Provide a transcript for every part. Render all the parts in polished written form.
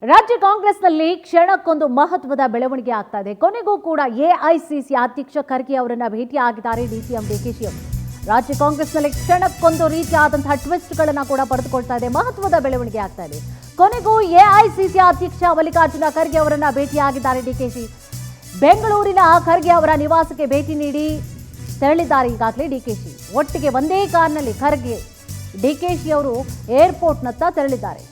ರಾಜ್ಯ ಕಾಂಗ್ರೆಸ್ನಲ್ಲಿ ಕ್ಷಣಕ್ಕೊಂದು ಮಹತ್ವದ ಬೆಳವಣಿಗೆ ಆಗ್ತಾ ಇದೆ. ಕೊನೆಗೂ ಕೂಡ ಎಐಸಿಸಿ ಅಧ್ಯಕ್ಷ ಖರ್ಗೆ ಅವರನ್ನ ಭೇಟಿಯಾಗಿದ್ದಾರೆ ಡಿಸಿಎಂ ಡಿಕೆಶಿ ಅವರು. ರಾಜ್ಯ ಕಾಂಗ್ರೆಸ್ನಲ್ಲಿ ಕ್ಷಣಕ್ಕೊಂದು ರೀತಿಯಾದಂತಹ ಟ್ವಿಸ್ಟ್ಗಳನ್ನು ಕೂಡ ಪಡೆದುಕೊಳ್ತಾ ಇದೆ. ಮಹತ್ವದ ಬೆಳವಣಿಗೆ ಆಗ್ತಾ ಇದೆ. ಕೊನೆಗೂ ಎಐಸಿಸಿ ಅಧ್ಯಕ್ಷ ಮಲ್ಲಿಕಾರ್ಜುನ ಖರ್ಗೆ ಅವರನ್ನ ಭೇಟಿಯಾಗಿದ್ದಾರೆ ಡಿಕೆಶಿ. ಬೆಂಗಳೂರಿನ ಖರ್ಗೆ ಅವರ ನಿವಾಸಕ್ಕೆ ಭೇಟಿ ನೀಡಿ ತೆರಳಿದ್ದಾರೆ ಈಗಾಗಲೇ ಡಿಕೆಶಿ. ಒಟ್ಟಿಗೆ ಒಂದೇ ಕಾರ್ನಲ್ಲಿ ಖರ್ಗೆ ಡಿಕೆಶಿ ಅವರು ಏರ್ಪೋರ್ಟ್ನತ್ತ ತೆರಳಿದ್ದಾರೆ.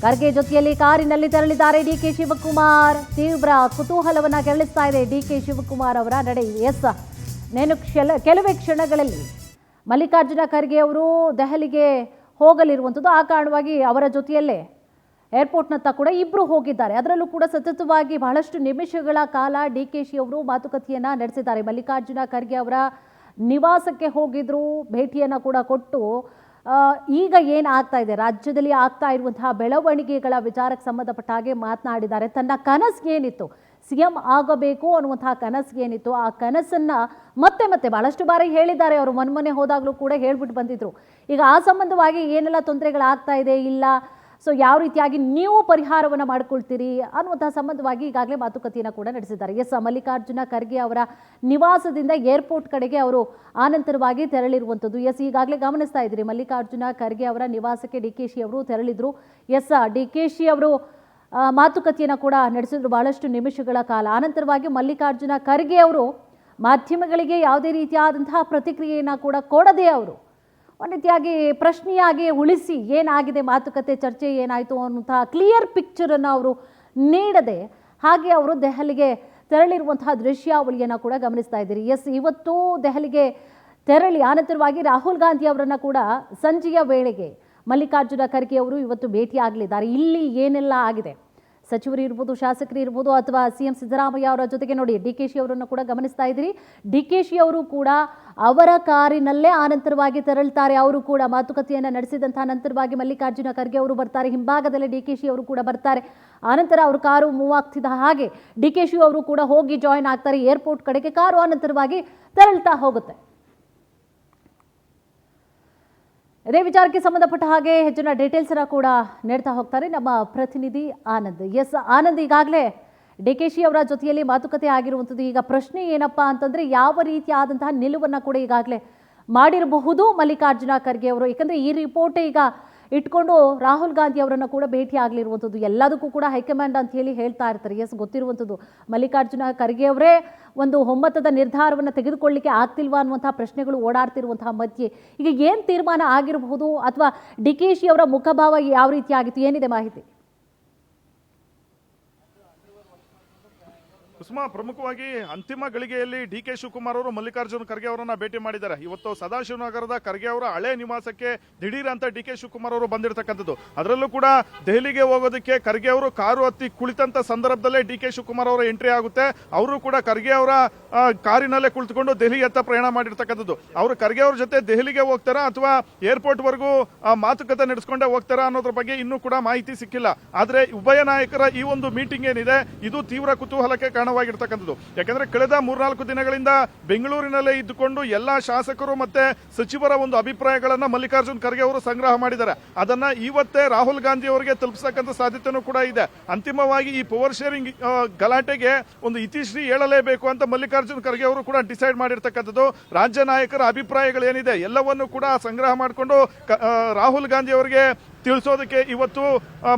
ಖರ್ಗೆ ಜೊತೆಯಲ್ಲಿ ಕಾರಿನಲ್ಲಿ ತೆರಳಿದ್ದಾರೆ ಡಿಕೆ ಶಿವಕುಮಾರ್. ತೀವ್ರ ಕುತೂಹಲವನ್ನ ಕೆರಳಿಸ್ತಾ ಇದೆ ಡಿಕೆ ಶಿವಕುಮಾರ್ ಅವರ ನಡೆ. ಕೆಲವೇ ಕ್ಷಣಗಳಲ್ಲಿ ಮಲ್ಲಿಕಾರ್ಜುನ ಖರ್ಗೆ ಅವರು ದೆಹಲಿಗೆ ಹೋಗಲಿರುವಂಥದ್ದು. ಆ ಕಾರಣವಾಗಿ ಅವರ ಜೊತೆಯಲ್ಲೇ ಏರ್ಪೋರ್ಟ್ನತ್ತ ಕೂಡ ಇಬ್ಬರು ಹೋಗಿದ್ದಾರೆ. ಅದರಲ್ಲೂ ಕೂಡ ಸತತವಾಗಿ ಬಹಳಷ್ಟು ನಿಮಿಷಗಳ ಕಾಲ ಡಿಕೆಶಿ ಅವರು ಮಾತುಕತೆಯನ್ನ ನಡೆಸಿದ್ದಾರೆ. ಮಲ್ಲಿಕಾರ್ಜುನ ಖರ್ಗೆ ಅವರ ನಿವಾಸಕ್ಕೆ ಹೋಗಿದ್ರು, ಭೇಟಿಯನ್ನ ಕೂಡ ಕೊಟ್ಟು ಈಗ ಏನಾಗ್ತಾ ಇದೆ, ರಾಜ್ಯದಲ್ಲಿ ಆಗ್ತಾ ಇರುವಂತಹ ಬೆಳವಣಿಗೆಗಳ ವಿಚಾರಕ್ಕೆ ಸಂಬಂಧಪಟ್ಟ ಹಾಗೆ ಮಾತನಾಡಿದ್ದಾರೆ. ತನ್ನ ಕನಸು ಏನಿತ್ತು, ಸಿಎಂ ಆಗಬೇಕು ಅನ್ನುವಂತಹ ಕನಸು ಏನಿತ್ತು, ಆ ಕನಸನ್ನ ಮತ್ತೆ ಮತ್ತೆ ಬಹಳಷ್ಟು ಬಾರಿ ಹೇಳಿದ್ದಾರೆ. ಅವರು ಮೊನ್ನೆ ಹೋದಾಗಲೂ ಕೂಡ ಹೇಳ್ಬಿಟ್ಟು ಬಂದಿದ್ರು. ಈಗ ಆ ಸಂಬಂಧವಾಗಿ ಏನೆಲ್ಲ ತೊಂದರೆಗಳಾಗ್ತಾ ಇದೆ, ಇಲ್ಲ ಸೊ ಯಾವ ರೀತಿಯಾಗಿ ನೀವು ಪರಿಹಾರವನ್ನು ಮಾಡ್ಕೊಳ್ತೀರಿ ಅನ್ನುವಂತಹ ಸಂಬಂಧವಾಗಿ ಈಗಾಗಲೇ ಮಾತುಕತೆಯನ್ನು ಕೂಡ ನಡೆಸಿದ್ದಾರೆ. ಮಲ್ಲಿಕಾರ್ಜುನ ಖರ್ಗೆ ಅವರ ನಿವಾಸದಿಂದ ಏರ್ಪೋರ್ಟ್ ಕಡೆಗೆ ಅವರು ಆನಂತರವಾಗಿ ತೆರಳಿರುವಂಥದ್ದು. ಈಗಾಗಲೇ ಗಮನಿಸ್ತಾ ಇದ್ದೀರಿ, ಮಲ್ಲಿಕಾರ್ಜುನ ಖರ್ಗೆ ಅವರ ನಿವಾಸಕ್ಕೆ ಡಿಕೆಶಿ ಅವರು ತೆರಳಿದ್ರು. ಡಿಕೆಶಿ ಅವರು ಮಾತುಕತೆಯನ್ನು ಕೂಡ ನಡೆಸಿದ್ರು ಬಹಳಷ್ಟು ನಿಮಿಷಗಳ ಕಾಲ. ಆನಂತರವಾಗಿ ಮಲ್ಲಿಕಾರ್ಜುನ ಖರ್ಗೆ ಅವರು ಮಾಧ್ಯಮಗಳಿಗೆ ಯಾವುದೇ ರೀತಿಯಾದಂತಹ ಪ್ರತಿಕ್ರಿಯೆಯನ್ನು ಕೂಡ ಕೊಡದೆ ಅವರು ಒಂದು ರೀತಿಯಾಗಿ ಪ್ರಶ್ನೆಯಾಗಿ ಉಳಿಸಿ ಏನಾಗಿದೆ ಮಾತುಕತೆ, ಚರ್ಚೆ ಏನಾಯಿತು ಅನ್ನುವಂತಹ ಕ್ಲಿಯರ್ ಪಿಕ್ಚರನ್ನು ಅವರು ನೀಡದೆ ಹಾಗೆ ಅವರು ದೆಹಲಿಗೆ ತೆರಳಿರುವಂತಹ ದೃಶ್ಯಾವಳಿಯನ್ನು ಕೂಡ ಗಮನಿಸ್ತಾ ಇದ್ದೀರಿ. ಇವತ್ತು ದೆಹಲಿಗೆ ತೆರಳಿ ಆನಂತರವಾಗಿ ರಾಹುಲ್ ಗಾಂಧಿ ಅವರನ್ನು ಕೂಡ ಸಂಜೆಯ ವೇಳೆಗೆ ಮಲ್ಲಿಕಾರ್ಜುನ ಖರ್ಗೆ ಅವರು ಇವತ್ತು ಭೇಟಿಯಾಗಲಿದ್ದಾರೆ. ಇಲ್ಲಿ ಏನೆಲ್ಲ ಆಗಿದೆ, ಸಚಿವರು ಇರ್ಬೋದು, ಶಾಸಕರು ಇರ್ಬೋದು, ಅಥವಾ ಸಿಎಂ ಸಿದ್ದರಾಮಯ್ಯ ಅವರ ಜೊತೆಗೆ ನೋಡಿ ಡಿಕೆಶಿ ಅವರನ್ನು ಕೂಡ ಗಮನಿಸ್ತಾ ಇದ್ದೀರಿ. ಡಿಕೆಶಿ ಅವರು ಕೂಡ ಅವರ ಕಾರಿನಲ್ಲೇ ಆನಂತರವಾಗಿ ತೆರಳುತ್ತಾರೆ. ಅವರು ಕೂಡ ಮಾತುಕತೆಯನ್ನು ನಡೆಸಿದಂತಹ ನಂತರವಾಗಿ ಮಲ್ಲಿಕಾರ್ಜುನ ಖರ್ಗೆ ಅವರು ಬರ್ತಾರೆ. ಹಿಂಭಾಗದಲ್ಲಿ ಡಿಕೆಶಿ ಅವರು ಕೂಡ ಬರ್ತಾರೆ. ಆನಂತರ ಅವರು ಕಾರು ಮೂವ್ ಆಗ್ತಿದ್ದ ಹಾಗೆ ಡಿಕೆಶಿ ಅವರು ಕೂಡ ಹೋಗಿ ಜಾಯಿನ್ ಆಗ್ತಾರೆ ಏರ್ಪೋರ್ಟ್ ಕಡೆಗೆ. ಕಾರು ಆನಂತರವಾಗಿ ತೆರಳ್ತಾ ಹೋಗುತ್ತೆ. ಇದೇ ವಿಚಾರಕ್ಕೆ ಸಂಬಂಧಪಟ್ಟ ಹಾಗೆ ಹೆಚ್ಚಿನ ಡೀಟೇಲ್ಸ್ ಕೂಡ ನೀಡ್ತಾ ಹೋಗ್ತಾರೆ ನಮ್ಮ ಪ್ರತಿನಿಧಿ ಆನಂದ್. ಆನಂದ್, ಈಗಾಗಲೇ ಡಿಕೆಶಿ ಅವರ ಜೊತೆಯಲ್ಲಿ ಮಾತುಕತೆ ಆಗಿರುವಂಥದ್ದು. ಈಗ ಪ್ರಶ್ನೆ ಏನಪ್ಪಾ ಅಂತಂದ್ರೆ, ಯಾವ ರೀತಿಯಾದಂತಹ ನಿಲುವನ್ನು ಕೂಡ ಈಗಾಗಲೇ ಮಾಡಿರಬಹುದು ಮಲ್ಲಿಕಾರ್ಜುನ ಖರ್ಗೆ ಅವರು? ಯಾಕಂದ್ರೆ ಈ ರಿಪೋರ್ಟ್ ಈಗ ಇಟ್ಕೊಂಡು ರಾಹುಲ್ ಗಾಂಧಿ ಅವರನ್ನು ಕೂಡ ಭೇಟಿ ಆಗಲಿರುವಂಥದ್ದು. ಎಲ್ಲದಕ್ಕೂ ಕೂಡ ಹೈಕಮಾಂಡ್ ಅಂತ ಹೇಳಿ ಹೇಳ್ತಾ ಇರ್ತಾರೆ. ಗೊತ್ತಿರುವಂಥದ್ದು ಮಲ್ಲಿಕಾರ್ಜುನ ಖರ್ಗೆ ಅವರೇ ಒಂದು ಒಮ್ಮತದ ನಿರ್ಧಾರವನ್ನು ತೆಗೆದುಕೊಳ್ಳಲಿಕ್ಕೆ ಆಗ್ತಿಲ್ವಾ ಅನ್ನುವಂತಹ ಪ್ರಶ್ನೆಗಳು ಓಡಾಡ್ತಿರುವಂತಹ ಮಧ್ಯೆ ಈಗ ಏನು ತೀರ್ಮಾನ ಆಗಿರಬಹುದು, ಅಥವಾ ಡಿಕೆಶಿ ಅವರ ಮುಖಭಾವ ಯಾವ ರೀತಿ ಆಗಿತ್ತು, ಏನಿದೆ ಮಾಹಿತಿ? ಕುಸುಮಾ, ಪ್ರಮುಖವಾಗಿ ಅಂತಿಮ ಗಳಿಗೆಯಲ್ಲಿ ಡಿಕೆ ಶಿವಕುಮಾರ್ ಅವರು ಮಲ್ಲಿಕಾರ್ಜುನ ಖರ್ಗೆ ಅವರನ್ನ ಭೇಟಿ ಮಾಡಿದ್ದಾರೆ. ಇವತ್ತು ಸದಾಶಿವನಗರದ ಖರ್ಗೆ ಅವರ ಹಳೆ ನಿವಾಸಕ್ಕೆ ದಿಢೀರ್ ಅಂತ ಡಿಕೆ ಶಿವಕುಮಾರ್ ಅವರು ಬಂದಿರತಕ್ಕಂಥದ್ದು. ಅದರಲ್ಲೂ ಕೂಡ ದೆಹಲಿಗೆ ಹೋಗೋದಕ್ಕೆ ಖರ್ಗೆ ಅವರು ಕಾರು ಹತ್ತಿ ಕುಳಿತಂತ ಸಂದರ್ಭದಲ್ಲೇ ಡಿಕೆ ಶಿವಕುಮಾರ್ ಅವರ ಎಂಟ್ರಿ ಆಗುತ್ತೆ. ಅವರು ಕೂಡ ಖರ್ಗೆ ಅವರ ಕಾರಿನಲ್ಲೇ ಕುಳಿತುಕೊಂಡು ದೆಹಲಿಯತ್ತ ಪ್ರಯಾಣ ಮಾಡಿರ್ತಕ್ಕಂಥದ್ದು. ಅವರು ಖರ್ಗೆ ಅವ್ರ ಜೊತೆ ದೆಹಲಿಗೆ ಹೋಗ್ತಾರಾ ಅಥವಾ ಏರ್ಪೋರ್ಟ್ ವರೆಗೂ ಮಾತುಕತೆ ನಡೆಸ್ಕೊಂಡೇ ಹೋಗ್ತಾರಾ ಅನ್ನೋದ್ರ ಬಗ್ಗೆ ಇನ್ನೂ ಕೂಡ ಮಾಹಿತಿ ಸಿಕ್ಕಿಲ್ಲ. ಆದ್ರೆ ಉಭಯ ನಾಯಕರ ಈ ಒಂದು ಮೀಟಿಂಗ್ ಏನಿದೆ, ಇದು ತೀವ್ರ ಕುತೂಹಲಕ್ಕೆ ಕಾರಣವಾಗಿರ್ತಕ್ಕಂಥದ್ದು. ಯಾಕಂದ್ರೆ ಕಳೆದ 3-4 ದಿನಗಳಿಂದ ಬೆಂಗಳೂರಿನಲ್ಲೇ ಇದ್ದುಕೊಂಡು ಎಲ್ಲಾ ಶಾಸಕರು ಮತ್ತೆ ಸಚಿವರ ಒಂದು ಅಭಿಪ್ರಾಯಗಳನ್ನ ಮಲ್ಲಿಕಾರ್ಜುನ್ ಖರ್ಗೆ ಅವರು ಸಂಗ್ರಹ ಮಾಡಿದ್ದಾರೆ. ಅದನ್ನ ಇವತ್ತೇ ರಾಹುಲ್ ಗಾಂಧಿ ಅವರಿಗೆ ತಲುಪಿಸತಕ್ಕಂಥ ಸಾಧ್ಯತೆನೂ ಕೂಡ ಇದೆ. ಅಂತಿಮವಾಗಿ ಈ ಪವರ್ ಶೇರಿಂಗ್ ಗಲಾಟೆಗೆ ಒಂದು ಇತಿಶ್ರೀ ಹೇಳಲೇಬೇಕು ಅಂತ ಮಲ್ಲಿಕಾರ್ಜುನ್ ಖರ್ಗೆ ಅವರು ಕೂಡ ಡಿಸೈಡ್ ಮಾಡಿರ್ತಕ್ಕಂಥದ್ದು. ರಾಜ್ಯ ನಾಯಕರ ಅಭಿಪ್ರಾಯಗಳೇನಿದೆ ಎಲ್ಲವನ್ನೂ ಕೂಡ ಸಂಗ್ರಹ ಮಾಡಿಕೊಂಡು ರಾಹುಲ್ ಗಾಂಧಿ ಅವರಿಗೆ ತಿಳಿಸೋದಕ್ಕೆ ಇವತ್ತು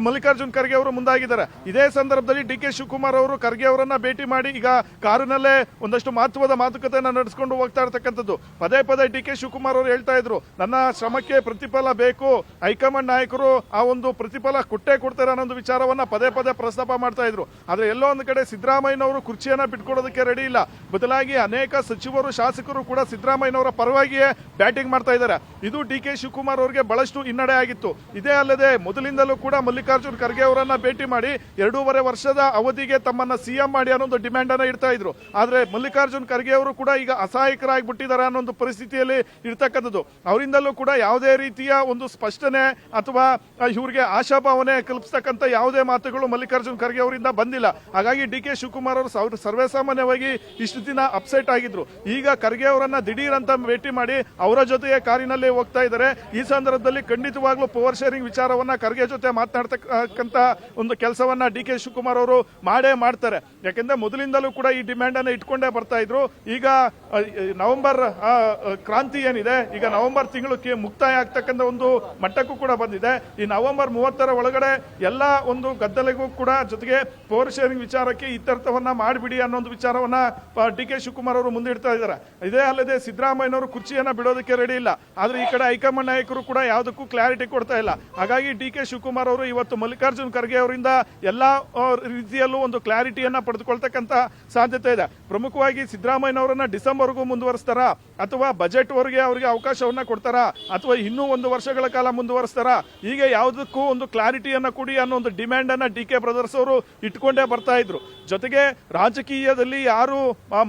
ಮಲ್ಲಿಕಾರ್ಜುನ್ ಖರ್ಗೆ ಅವರು ಮುಂದಾಗಿದ್ದಾರೆ. ಇದೇ ಸಂದರ್ಭದಲ್ಲಿ ಡಿಕೆ ಶಿವಕುಮಾರ್ ಅವರು ಖರ್ಗೆ ಅವರನ್ನ ಭೇಟಿ ಮಾಡಿ ಈಗ ಕಾರಿನಲ್ಲೇ ಒಂದಷ್ಟು ಮಹತ್ವದ ಮಾತುಕತೆಯನ್ನ ನಡೆಸಿಕೊಂಡು ಹೋಗ್ತಾ ಇರತಕ್ಕಂಥದ್ದು. ಪದೇ ಪದೇ ಡಿಕೆ ಶಿವಕುಮಾರ್ ಅವರು ಹೇಳ್ತಾ ಇದ್ರು, ನನ್ನ ಶ್ರಮಕ್ಕೆ ಪ್ರತಿಫಲ ಬೇಕು, ಹೈಕಮಾಂಡ್ ನಾಯಕರು ಆ ಒಂದು ಪ್ರತಿಫಲ ಕೊಟ್ಟೇ ಕೊಡ್ತಾರೆ ಅನ್ನೋ ಒಂದು ವಿಚಾರವನ್ನ ಪದೇ ಪದೇ ಪ್ರಸ್ತಾಪ ಮಾಡ್ತಾ ಇದ್ರು. ಆದ್ರೆ ಎಲ್ಲೋ ಒಂದು ಕಡೆ ಸಿದ್ದರಾಮಯ್ಯನವರು ಕುರ್ಚಿಯನ್ನ ಬಿಟ್ಕೊಡೋದಕ್ಕೆ ರೆಡಿ ಇಲ್ಲ. ಬದಲಾಗಿ ಅನೇಕ ಸಚಿವರು, ಶಾಸಕರು ಕೂಡ ಸಿದ್ದರಾಮಯ್ಯನವರ ಪರವಾಗಿಯೇ ಬ್ಯಾಟಿಂಗ್ ಮಾಡ್ತಾ ಇದ್ದಾರೆ. ಇದು ಡಿಕೆ ಶಿವಕುಮಾರ್ ಅವರಿಗೆ ಬಹಳಷ್ಟು ಹಿನ್ನಡೆ ಆಗಿತ್ತು. ಇದೇ ಅಲ್ಲದೆ ಮೊದಲಿಂದಲೂ ಕೂಡ ಮಲ್ಲಿಕಾರ್ಜುನ್ ಖರ್ಗೆ ಅವರನ್ನ ಭೇಟಿ ಮಾಡಿ 2.5 ವರ್ಷದ ಅವಧಿಗೆ ತಮ್ಮನ್ನ ಸಿಎಂ ಮಾಡಿ ಅನ್ನೋ ಒಂದು ಡಿಮ್ಯಾಂಡ್ ಅನ್ನ ಇಡ್ತಾ ಇದ್ರು. ಆದ್ರೆ ಮಲ್ಲಿಕಾರ್ಜುನ್ ಖರ್ಗೆ ಅವರು ಕೂಡ ಈಗ ಅಸಹಾಯಕರಾಗಿ ಬಿಟ್ಟಿದ್ದಾರೆ ಅನ್ನೋ ಒಂದು ಪರಿಸ್ಥಿತಿಯಲ್ಲಿ ಇರ್ತಕ್ಕಂಥದ್ದು. ಅವರಿಂದಲೂ ಕೂಡ ಯಾವುದೇ ರೀತಿಯ ಒಂದು ಸ್ಪಷ್ಟನೆ ಅಥವಾ ಇವ್ರಿಗೆ ಆಶಾಭಾವನೆ ಕಲ್ಪಿಸ್ತಕ್ಕಂಥ ಯಾವುದೇ ಮಾತುಗಳು ಮಲ್ಲಿಕಾರ್ಜುನ್ ಖರ್ಗೆ ಅವರಿಂದ ಬಂದಿಲ್ಲ. ಹಾಗಾಗಿ ಡಿಕೆ ಶಿವಕುಮಾರ್ ಅವರು ಸರ್ವೇಸಾಮಾನ್ಯವಾಗಿ ಇಷ್ಟು ದಿನ ಅಪ್ಸೆಟ್ ಆಗಿದ್ರು. ಈಗ ಖರ್ಗೆ ಅವರನ್ನ ದಿಢೀರ್ ಅಂತ ಭೇಟಿ ಮಾಡಿ ಅವರ ಜೊತೆಗೆ ಕಾರಿನಲ್ಲಿ ಹೋಗ್ತಾ ಇದ್ದಾರೆ. ಈ ಸಂದರ್ಭದಲ್ಲಿ ಖಂಡಿತವಾಗ್ಲೂ ಪವರ್ ಶೇರಿಂಗ್ ಶೇರಿಂಗ್ ವಿಚಾರವನ್ನ ಖರ್ಗೆ ಜೊತೆ ಮಾತನಾಡ್ತಕ್ಕಂತ ಒಂದು ಕೆಲಸವನ್ನ ಡಿ ಕೆ ಶಿವಕುಮಾರ್ ಅವರು ಮಾಡೇ ಮಾಡ್ತಾರೆ. ಯಾಕೆಂದ್ರೆ ಮೊದಲಿಂದಲೂ ಕೂಡ ಈ ಡಿಮ್ಯಾಂಡ್ ಅನ್ನ ಇಟ್ಕೊಂಡೇ ಬರ್ತಾ ಇದ್ರು. ಈಗ ನವೆಂಬರ್ ಕ್ರಾಂತಿ ಏನಿದೆ, ಈಗ ನವೆಂಬರ್ ತಿಂಗಳು ಮುಕ್ತಾಯ ಆಗ್ತಕ್ಕಂಥ ಒಂದು ಮಟ್ಟಕ್ಕೂ ಕೂಡ ಬಂದಿದೆ. ಈ ನವೆಂಬರ್ 30ರ ಒಳಗಡೆ ಎಲ್ಲ ಒಂದು ಗದ್ದಲೆಗೂ ಕೂಡ ಜೊತೆಗೆ ಪವರ್ ಶೇರಿಂಗ್ ವಿಚಾರಕ್ಕೆ ಇತ್ಯರ್ಥವನ್ನ ಮಾಡಿಬಿಡಿ ಅನ್ನೋ ಒಂದು ವಿಚಾರವನ್ನ ಡಿ ಕೆ ಶಿವಕುಮಾರ್ ಅವರು ಮುಂದಿಡ್ತಾ ಇದ್ದಾರೆ. ಇದೇ ಅಲ್ಲದೆ ಸಿದ್ದರಾಮಯ್ಯನವರು ಕುರ್ಚಿಯನ್ನ ಬಿಡೋದಕ್ಕೆ ರೆಡಿ ಇಲ್ಲ, ಆದ್ರೆ ಈ ಕಡೆ ಹೈಕಮಾಂಡ್ ನಾಯಕರು ಕೂಡ ಯಾವುದಕ್ಕೂ ಕ್ಲಾರಿಟಿ ಕೊಡ್ತಾ ಇಲ್ಲ. ಹಾಗಾಗಿ ಡಿ ಕೆ ಶಿವಕುಮಾರ್ ಅವರು ಇವತ್ತು ಮಲ್ಲಿಕಾರ್ಜುನ್ ಖರ್ಗೆ ಅವರಿಂದ ಎಲ್ಲಾ ರೀತಿಯಲ್ಲೂ ಒಂದು ಕ್ಲಾರಿಟಿಯನ್ನ ಪಡೆದುಕೊಳ್ತಕ್ಕಂತ ಸಾಧ್ಯತೆ ಇದೆ. ಪ್ರಮುಖವಾಗಿ ಸಿದ್ದರಾಮಯ್ಯನವರನ್ನ ಡಿಸೆಂಬರ್ಗೂ ಮುಂದುವರಿಸ್ತಾರ ಅಥವಾ ಬಜೆಟ್ ವರೆಗೆ ಅವರಿಗೆ ಅವಕಾಶವನ್ನ ಕೊಡ್ತಾರ ಅಥವಾ ಇನ್ನೂ 1 ವರ್ಷಗಳ ಕಾಲ ಮುಂದುವರಿಸ್ತಾರ, ಹೀಗೆ ಯಾವುದಕ್ಕೂ ಒಂದು ಕ್ಲಾರಿಟಿಯನ್ನ ಕೊಡಿ ಅನ್ನೋ ಒಂದು ಡಿಮ್ಯಾಂಡ್ ಅನ್ನ ಡಿ ಕೆ ಬ್ರದರ್ಸ್ ಅವರು ಇಟ್ಕೊಂಡೇ ಬರ್ತಾ ಇದ್ರು. ಜೊತೆಗೆ ರಾಜಕೀಯದಲ್ಲಿ ಯಾರು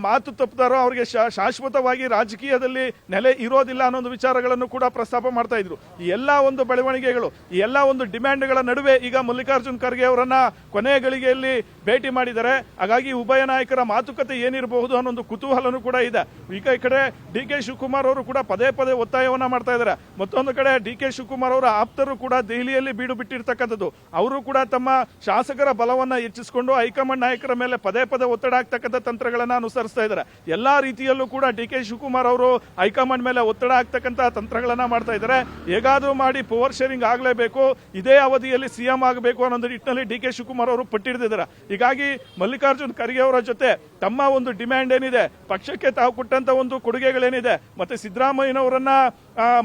ಮಾತು ತಪ್ಪುತ್ತಾರೋ ಅವರಿಗೆ ಶಾಶ್ವತವಾಗಿ ರಾಜಕೀಯದಲ್ಲಿ ನೆಲೆ ಇರೋದಿಲ್ಲ ಅನ್ನೋ ಒಂದು ವಿಚಾರಗಳನ್ನು ಕೂಡ ಪ್ರಸ್ತಾಪ ಮಾಡ್ತಾ ಇದ್ರು. ಈ ಎಲ್ಲಾ ಒಂದು ಬೆಳವಣಿಗೆಗಳು, ಈ ಎಲ್ಲಾ ಒಂದು ಡಿಮ್ಯಾಂಡ್ಗಳ ನಡುವೆ ಈಗ ಮಲ್ಲಿಕಾರ್ಜುನ್ ಖರ್ಗೆ ಅವರನ್ನ ಕೊನೆಯ ಗಳಿಗೆಯಲ್ಲಿ ಭೇಟಿ ಮಾಡಿದ್ದಾರೆ. ಹಾಗಾಗಿ ಉಭಯ ನಾಯಕರ ಮಾತುಕತೆ ಏನಿರಬಹುದು ಅನ್ನೋ ಒಂದು ಕುತೂಹಲನೂ ಕೂಡ ಇದೆ. ಈಗ ಈ ಕಡೆ ಡಿ ಕೆ ಶಿವಕುಮಾರ್ ಅವರು ಕೂಡ ಪದೇ ಪದೇ ಒತ್ತಾಯವನ್ನ ಮಾಡ್ತಾ ಇದ್ದಾರೆ. ಮತ್ತೊಂದು ಕಡೆ ಡಿ ಕೆ ಶಿವಕುಮಾರ್ ಅವರ ಆಪ್ತರು ಕೂಡ ದೆಹಲಿಯಲ್ಲಿ ಬೀಡು ಬಿಟ್ಟಿರ್ತಕ್ಕಂಥದ್ದು. ಅವರು ಕೂಡ ತಮ್ಮ ಶಾಸಕರ ಬಲವನ್ನ ಹೆಚ್ಚಿಸಿಕೊಂಡು ಹೈಕಮಾಂಡ್ ನಾಯಕರ ಮೇಲೆ ಪದೇ ಪದೇ ಒತ್ತಡ ಆಗ್ತಕ್ಕಂಥ ತಂತ್ರಗಳನ್ನ ಅನುಸರಿಸ್ತಾ ಇದ್ದಾರೆ. ಎಲ್ಲಾ ರೀತಿಯಲ್ಲೂ ಕೂಡ ಡಿ ಕೆ ಶಿವಕುಮಾರ್ ಅವರು ಹೈಕಮಾಂಡ್ ಮೇಲೆ ಒತ್ತಡ ಆಗ್ತಕ್ಕಂಥ ತಂತ್ರಗಳನ್ನ ಮಾಡ್ತಾ ಇದ್ದಾರೆ. ಹೇಗಾದ್ರೂ ಮಾಡಿ ಪವರ್ ಶೇರಿಂಗ್ ಆಗಲೇಬೇಕು, ಇದೇ ಅವಧಿಯಲ್ಲಿ ಸಿಎಂ ಆಗಬೇಕು ಅನ್ನೋ ನಿಟ್ಟಿನಲ್ಲಿ ಡಿ ಕೆ ಶಿವಕುಮಾರ್ ಅವರು ಪಟ್ಟಿಡ್ತಿದ್ದಾರೆ. ಹೀಗಾಗಿ ಮಲ್ಲಿಕಾರ್ಜುನ್ ಖರ್ಗೆ ಅವರ ಜೊತೆ ತಮ್ಮ ಒಂದು ಡಿಮ್ಯಾಂಡ್ ಏನಿದೆ, ಪಕ್ಷಕ್ಕೆ ತಾವು ಕೊಟ್ಟಂತ ಒಂದು ಕೊಡುಗೆಗಳೇನಿದೆ, ಮತ್ತೆ ಸಿದ್ದರಾಮಯ್ಯನವರನ್ನ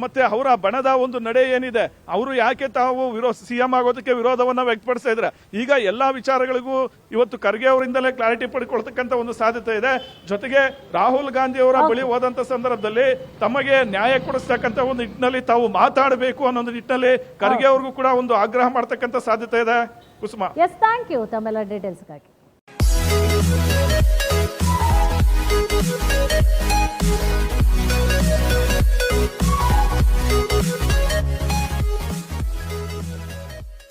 ಮತ್ತೆ ಅವರ ಬಣದ ಒಂದು ನಡೆ ಏನಿದೆ, ಅವರು ಯಾಕೆ ತಾವು ಸಿಎಂ ಆಗೋದಕ್ಕೆ ವಿರೋಧವನ್ನ ವ್ಯಕ್ತಪಡಿಸ್ತಾ ಇದ್ದಾರೆ, ಈಗ ಎಲ್ಲಾ ವಿಚಾರಗಳಿಗೂ ಇವತ್ತು ಖರ್ಗೆ ಅವರಿಂದಲೇ ಕ್ಲಾರಿಟಿ ಪಡ್ಕೊಳ್ತಕ್ಕಂಥ ಒಂದು ಸಾಧ್ಯತೆ ಇದೆ. ಜೊತೆಗೆ ರಾಹುಲ್ ಗಾಂಧಿ ಅವರ ಬಳಿ ಹೋದಂತ ಸಂದರ್ಭದಲ್ಲಿ ತಮಗೆ ನ್ಯಾಯ ಕೊಡಿಸ್ತಕ್ಕಂಥ ಒಂದು ನಿಟ್ಟಿನಲ್ಲಿ ತಾವು ಮಾತಾಡಬೇಕು ಅನ್ನೋ ಒಂದು ನಿಟ್ಟಿನಲ್ಲಿ ಖರ್ಗೆ ಅವ್ರಿಗೂ ಕೂಡ ಒಂದು ಆಗ್ರಹ ಮಾಡ್ತಕ್ಕಂಥ ಸಾಧ್ಯತೆ ಇದೆ. ಕುಸುಮ, ಎಸ್, ಥ್ಯಾಂಕ್ ಯು ತಮ್ಮೆಲ್ಲ ಡೀಟೇಲ್ಸ್ಗಾಗಿ.